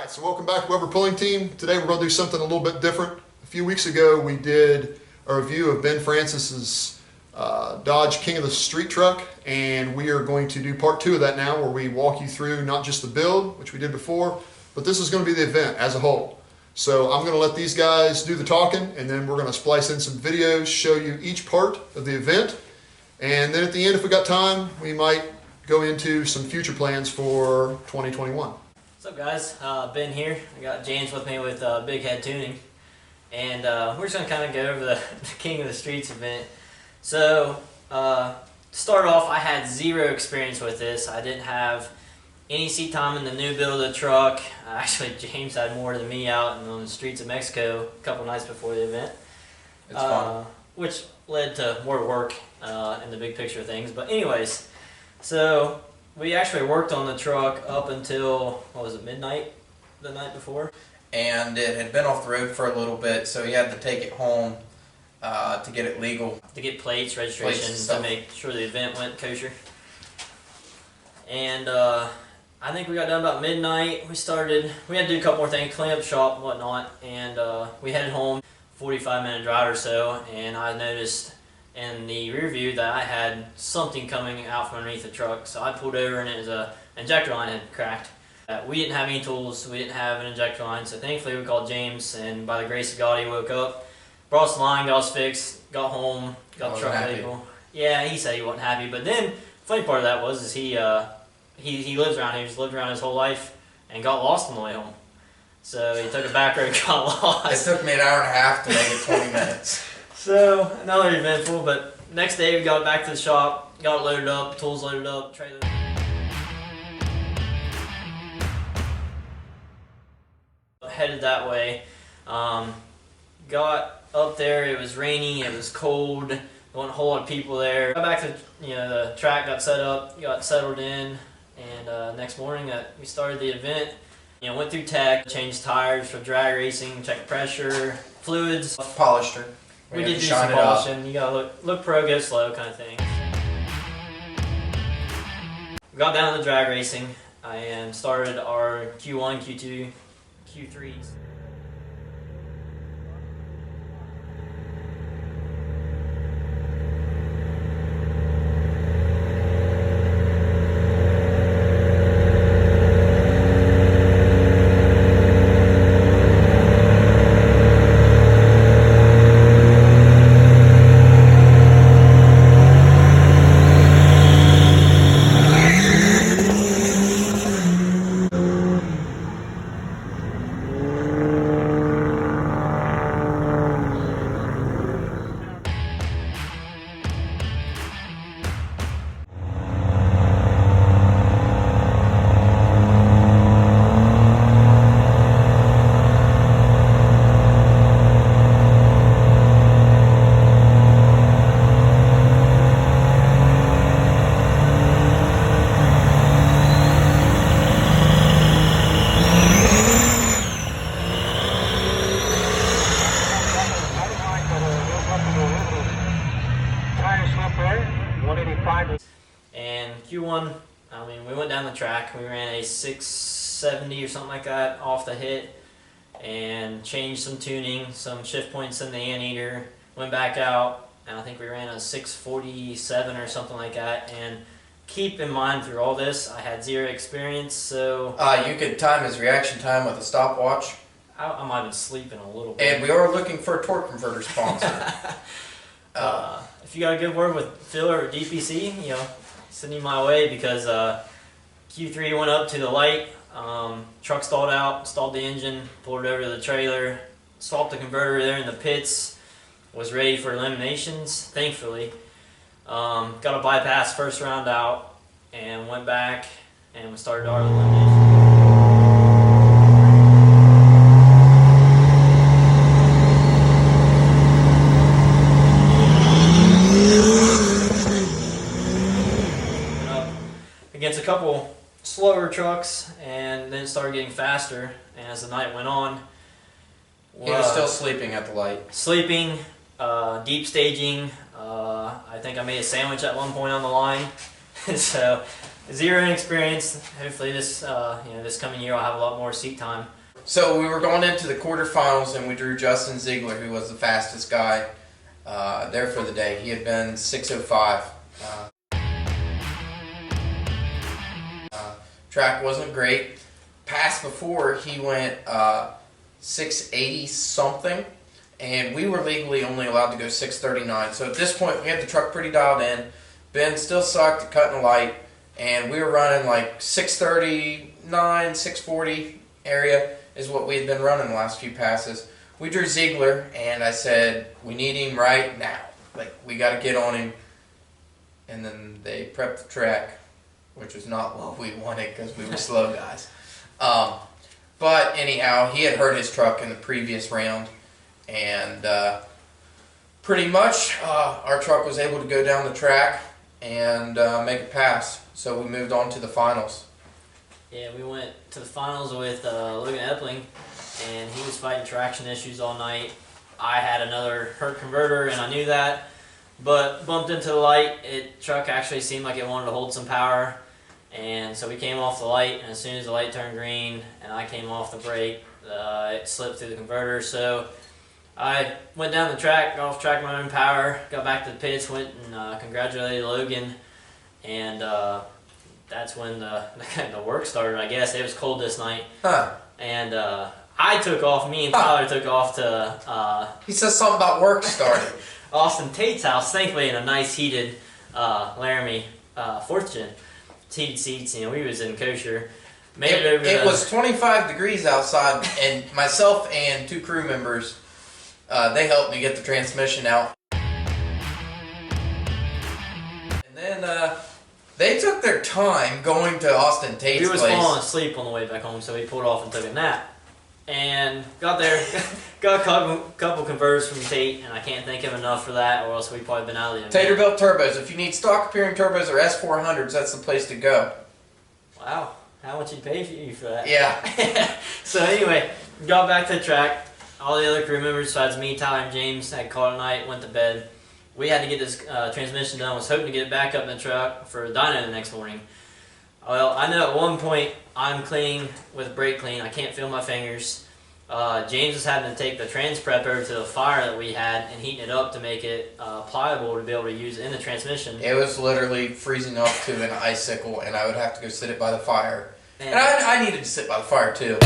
Alright, so welcome back, Weber Pulling Team. Today we're going to do something a little bit different. A few weeks ago we did a review of Ben Francis's Dodge King of the Street truck, and we are going to do part 2 of that now, where we walk you through not just the build, which we did before, but this is going to be the event as a whole. So I'm going to let these guys do the talking, and then we're going to splice in some videos, show you each part of the event, and then at the end, if we got time, we might go into some future plans for 2021. What's up, guys? Ben here. I got James with me with Big Head Tuning, and we're just going to kind of go over the King of the Streets event. So, to start off, I had zero experience with this. I didn't have any seat time in the new build of the truck. Actually, James had more than me out on the streets of Mexico a couple nights before the event. It's fun. Which led to more work in the big picture of things. But anyways, so we actually worked on the truck up until, what was it, midnight the night before? And it had been off the road for a little bit, so he had to take it home to get it legal. To get plates, registration, to make sure the event went kosher. And I think we got done about midnight. We had to do a couple more things, clean up shop and whatnot, and we headed home, 45-minute drive or so, and I noticed in the rear view that I had something coming out from underneath the truck. So I pulled over, and it was an injector line had cracked. We didn't have any tools, we didn't have an injector line, so thankfully we called James, and by the grace of God he woke up, brought us the line, got us fixed, got home, got the truck legal. Yeah, he said he wasn't happy, but then the funny part of that was he lives around here, he's lived around his whole life, and got lost on the way home. So he took a back road and got lost. It took me an hour and a half to make it 20 minutes. So, another eventful, but next day we got back to the shop, got it loaded up, tools loaded up, trailer. Headed that way. Got up there, it was rainy, it was cold, there wasn't a whole lot of people there. Got back to the track, got set up, got settled in, and next morning we started the event. Went through tech, changed tires for drag racing, checked pressure, fluids. Polished her. We did do some polishing. You gotta look pro, go slow kind of thing. We got down to the drag racing and started our Q1, Q2, Q3s. And Q1, we went down the track. We ran a 670 or something like that off the hit, and changed some tuning, some shift points in the anteater. Went back out, and I think we ran a 647 or something like that. And keep in mind, through all this, I had zero experience, so you could time his reaction time with a stopwatch. I might have been sleeping a little bit. And we are looking for a torque converter sponsor. If you got a good word with Phil or DPC, send him my way, because Q3 went up to the light, truck stalled out, stalled the engine, pulled it over to the trailer, swapped the converter there in the pits, was ready for eliminations, thankfully. Got a bypass first round out, and went back, and we started our elimination. Against a couple slower trucks, and then started getting faster. And as the night went on, he was still sleeping at the light. Sleeping, deep staging. I think I made a sandwich at one point on the line. So zero experience. Hopefully this this coming year I'll have a lot more seat time. So we were going into the quarterfinals, and we drew Justin Ziegler, who was the fastest guy there for the day. He had been 6:05. Track wasn't great. Pass before, he went 680 something, and we were legally only allowed to go 639. So at this point, we had the truck pretty dialed in. Ben still sucked at cutting light, and we were running like 639, 640 area is what we had been running the last few passes. We drew Ziegler, and I said, we need him right now. Like, we got to get on him. And then they prepped the track, which was not what we wanted because we were slow guys. But anyhow, he had hurt his truck in the previous round, and pretty much our truck was able to go down the track and make a pass. So we moved on to the finals. Yeah, we went to the finals with Logan Epling, and he was fighting traction issues all night. I had another hurt converter, and I knew that, but bumped into the light. Truck actually seemed like it wanted to hold some power, and so we came off the light, and as soon as the light turned green and I came off the brake, it slipped through the converter. So I went down the track, got off track my own power, got back to the pits, went and congratulated Logan, and that's when the work started, I guess. It was cold this night. Huh. And I took off, me and Tyler took off to He says something about work started. Austin Tate's house, thankfully in a nice heated Laramie 4th gen. It's heated seats, we was in kosher. Made it over It was 25 degrees outside, and myself and 2 crew members, they helped me get the transmission out. And then they took their time going to Austin Tate's We was place. falling asleep on the way back home, so we pulled off and took a nap. And got there, got a couple converters from Tate, and I can't thank him enough for that, or else we'd probably been out of the event. Taterbuilt turbos. If you need stock appearing turbos or S400s, that's the place to go. Wow, how much he pay for you for that? Yeah. So anyway, got back to the track. All the other crew members besides me, Tyler, and James had called at night, went to bed. We had to get this transmission done. Was hoping to get it back up in the truck for dyno the next morning. Well, I know at one point I'm cleaning with brake clean. I can't feel my fingers. James was having to take the trans prep over to the fire that we had and heating it up to make it pliable to be able to use it in the transmission. It was literally freezing up to an icicle, and I would have to go sit it by the fire. And I needed to sit by the fire too.